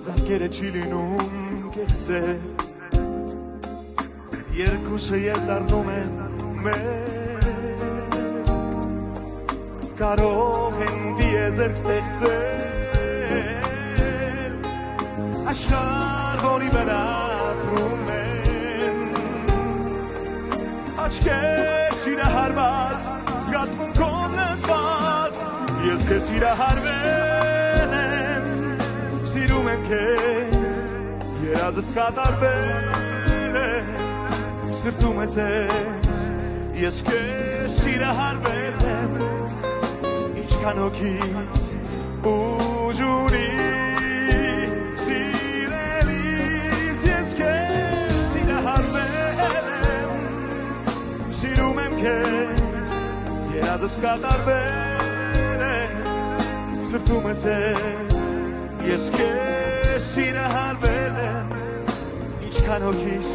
Զարկերը չի լինում կեղծել Երկուսը երդառնում են մեկ Կարող են դիեզերք ստեղծել Աշխարհ, որի վրա ապրում են Աչքեր սիրահարված, զգացմունքով լցված Ես քեզ սիրահարվել եմ Սիրում եմ քեզ, երազս կատարվել է Սրտում ես ես, ես քեզ սիրահարվել եմ Ինչքան հոգիս ուժ ունի Սիրելիս ես քեզ սիրահարվել եմ Սիրում եմ քեզ, երազս կատարվել է Սրտում ես ես քեզ սիրահարվել եմ Ինչքան հոգիս